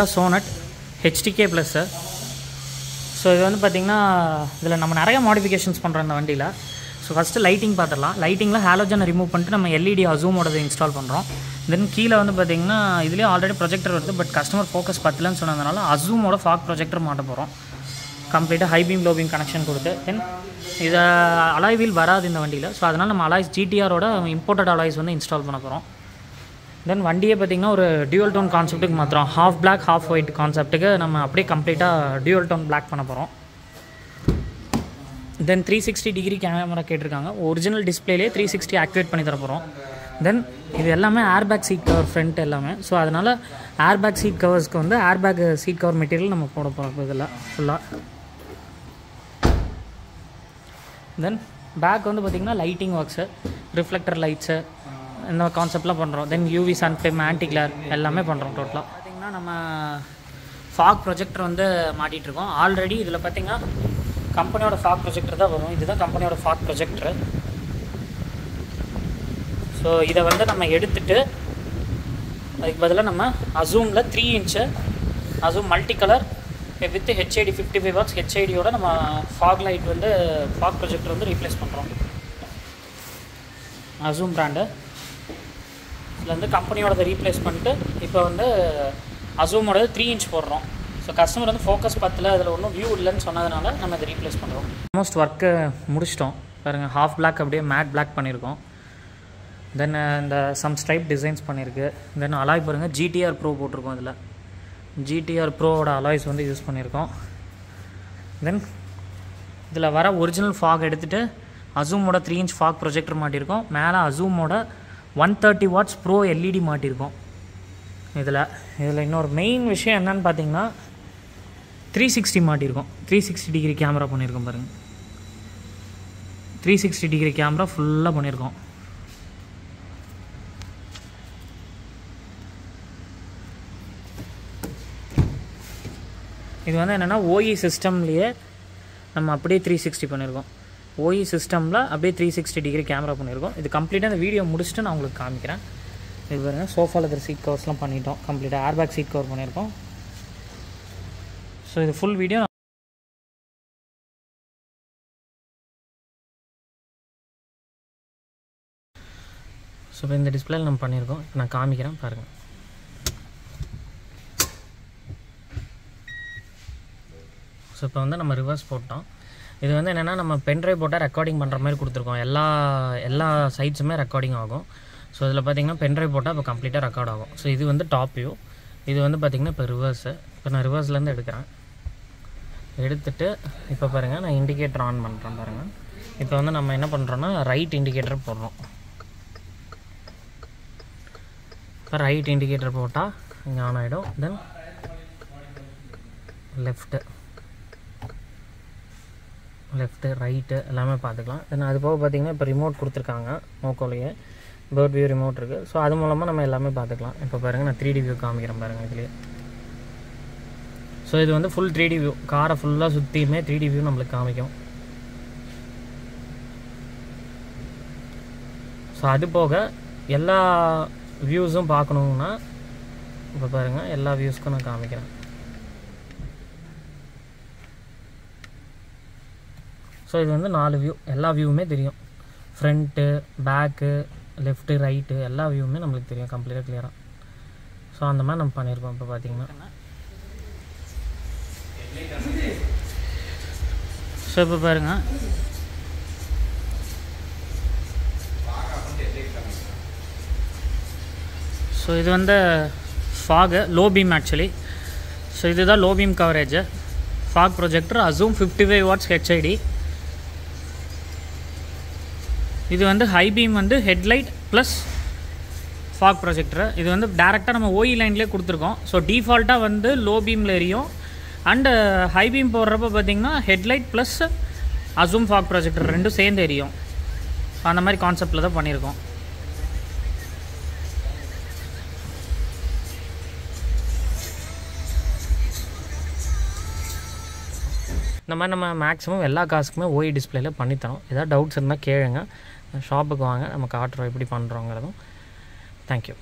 SONET HTK Plus. So இது வந்து பாத்தீங்கன்னா இதுல நம்ம நிறைய modifications பண்றோம் இந்த வண்டியில. So first lighting பாத்துறலாம். Lightingல halogen remove பண்ணிட்டு நம்ம LED Aozoom ஓட இன்ஸ்டால் பண்றோம். Then கீழ வந்து பாத்தீங்கன்னா இதுலயே ஆல்ரெடி projector வருது பட் கஸ்டமர் ஃபோக்கஸ் பத்தலன்னு சொன்னதனால Aozoom ஓட fog projector மாட்ட போறோம். கம்ப்ளீட்டா high beam low beam connection கொடுத்து தென் இத அலாய் வீல் வராது இந்த வண்டியில. சோ அதனால நம்ம அலாய்ஸ் GTR ஓட இம்போர்ட்டட் அலாய்ஸ் வந்து இன்ஸ்டால் பண்ண போறோம். Then வண்டியே பாத்தீங்கன்னா ஒரு dual tone கான்செப்ட்டுக்கு மாத்துறோம். half black half white கான்செப்ட்டுக்கு நம்ம அப்படியே கம்ப்ளீட்டா dual tone black பண்ண போறோம். Then 360 degree கேமரா கேட்டிருக்காங்க. ஒரிஜினல் டிஸ்ப்ளேலயே 360 ஆக்டிவேட் பண்ணி தர போறோம். Then இது எல்லாமே airbag seat cover front எல்லாமே. சோ அதனால airbag seat coversக்கு வந்து airbag seat cover மெட்டீரியல் நம்ம போட போறோம் இதெல்லாம் ஃபுல்லா. Then back வந்து பாத்தீங்கன்னா lighting works, reflector lights இந்த கான்செப்ட்லாம் பண்றோம். Then UV sun flame anti glare எல்லாமே பண்றோம் டோட்டலா. பாத்தீங்கன்னா நம்ம fog projector வந்து மாட்டிட்டு இருக்கோம். ஆல்ரெடி இதுல பாத்தீங்கன்னா கம்பெனியோட fog projector தான் வரும். இதுதான் கம்பெனியோட fog projector. சோ இத வந்து நம்ம எடுத்துட்டு அதுக்கு பதிலா நம்ம Aozoomல 3 inch Aozoom multi color with HID 55 watts HID ஓட நம்ம fog light வந்து fog projector வந்து ரீப்ளேஸ் பண்றோம். Aozoom brand இதுல வந்து கம்பெனியோட ரீப்ளேஸ் பண்ணிட்டு இப்போ வந்து Aozoom ஓட 3 inch போடுறோம். சோ கஸ்டமர் வந்து ஃபோக்கஸ் பத்தல அதுல ஒண்ணும் வியூ இல்லன்னு சொன்னதனால நம்ம இத ரீப்ளேஸ் பண்றோம். ஆல்மோஸ்ட் வர்க் முடிச்சிட்டோம். பாருங்க half black அப்படியே matte black பண்ணிருக்கோம். Then இந்த some stripe designs பண்ணிருக்கு. Then alloy பாருங்க GTR Pro போட்டுருக்கோம் இதுல. GTR Pro ஓட alloys வந்து யூஸ் பண்ணிருக்கோம். Then இதுல வர ஒரிஜினல் fog எடுத்துட்டு Aozoom ஓட 3 inch fog projector மாட்டிருக்கோம். மேல Aozoom ஓட 130 watts Pro LED மாட்டிருக்கோம். இதுல இன்னொரு மெயின் விஷயம் என்னன்னு பாத்தீங்கன்னா 360 மாட்டிருக்கோம். 360 டிகிரி கேமரா பண்ணிருக்கோம் பாருங்க. 360 டிகிரி கேமரா ஃபுல்லா பண்ணிருக்கோம். இது வந்து என்னன்னா OE சிஸ்டம்லயே நம்ம அப்படியே 360 பண்ணிருக்கோம். OE சிஸ்டம்ல அப்படியே 360 டிகிரி கேமரா பண்ணிருக்கோம். இது கம்ப்ளீட்டா இந்த வீடியோ முடிச்சிட்டு நான் உங்களுக்கு காமிக்கிறேன். இது பாருங்க சோஃபால இருக்கிற சீட் கவர்ஸ்லாம் பண்ணிட்டோம். கம்ப்ளீட்டா airbag சீட் கவர் பண்ணிருக்கோம். சோ இது ஃபுல் வீடியோ சோ இந்த டிஸ்ப்ளேல நம்ம பண்ணிருக்கோம். இப்போ நான் காமிக்கிறேன் பாருங்க. சோ இப்போ வந்து நம்ம ரிவர்ஸ் போட்டோம். இது வந்து என்னன்னா நம்ம பென் டிரைவ் போட்டா ரெக்கார்டிங் பண்ற மாதிரி கொடுத்திருக்கோம். எல்லா சைட்ஸுமே ரெக்கார்டிங் ஆகும். சோ இதுல பாத்தீங்கன்னா பென் டிரைவ் போட்டா அப்ப கம்ப்ளீட்டா ரெக்கார்ட் ஆகும். சோ இது வந்து டாப் வியூ. இது வந்து பாத்தீங்கன்னா இப்போ ரிவர்ஸ். இப்போ நான் ரிவர்ஸ்ல இருந்து எடுக்கிறேன். எடுத்துட்டு இப்போ பாருங்க நான் இண்டிகேட்டர் ஆன் பண்றேன் பாருங்க. இப்போ வந்து நம்ம என்ன பண்றோம்னா ரைட் இண்டிகேட்டர் போடுறோம். இப்போ ரைட் இண்டிகேட்டர் போட்டா இங்க ஆன் ஆயிடும். தென் லெஃப்ட் ரைட் எல்லாமே பார்த்துக்கலாம். தென் அது போக பார்த்தீங்கன்னா இப்போ ரிமோட் கொடுத்துருக்காங்க. மோக்கோலையே பேர்ட் வியூ ரிமோட் இருக்குது. ஸோ அது மூலமாக நம்ம எல்லாமே பார்த்துக்கலாம். இப்போ பாருங்கள் நான் 3D வியூ காமிக்கிறேன் பாருங்கள் இதுலேயே. ஸோ இது வந்து ஃபுல் 3D வியூ. காரை ஃபுல்லாக சுற்றியுமே 3D வியூ நம்மளுக்கு காமிக்கும். ஸோ அது போக எல்லா வியூஸும் பார்க்கணுன்னா இப்போ பாருங்கள் எல்லா வியூஸ்க்கும் நான் காமிக்கிறேன். ஸோ இது வந்து 4 வியூ எல்லா வியூவுமே தெரியும். ஃப்ரண்ட்டு பேக்கு லெஃப்ட்டு ரைட்டு எல்லா வியூவுமே நம்மளுக்கு தெரியும் கம்ப்ளீட்டாக கிளியராக. ஸோ அந்த மாதிரி நம்ம பண்ணியிருக்கோம். இப்போ பார்த்தீங்கன்னா ஸோ இப்போ பாருங்கள் ஸோ இது வந்து fog low beam actually. So இதுதான் low beam coverage fog projector Aozoom 55 watts HID. இது வந்து ஹை பீம் வந்து ஹெட்லைட் ப்ளஸ் ஃபாக் ப்ரொஜெக்டர். இது வந்து டேரெக்டாக நம்ம OE லைன்லேயே கொடுத்துருக்கோம். ஸோ டிஃபால்ட்டாக வந்து லோ பீமில் எரியும். அண்டு ஹை பீம் போடுறப்ப பார்த்தீங்கன்னா headlight plus Aozoom fog projector ரெண்டும் சேர்ந்து எரியும். அந்த மாதிரி கான்செப்டில் தான் பண்ணியிருக்கோம். இந்த மாதிரி நம்ம மேக்ஸிமம் எல்லா காசுக்குமே OE டிஸ்பிளேல பண்ணித்தரோம். ஏதாவது டவுட்ஸ் இருந்தால் கேளுங்க. ஷாப்புக்கு வாங்க நம்ம காட்டுறோம் எப்படி பண்ணுறோங்கிறதும். தேங்க்யூ.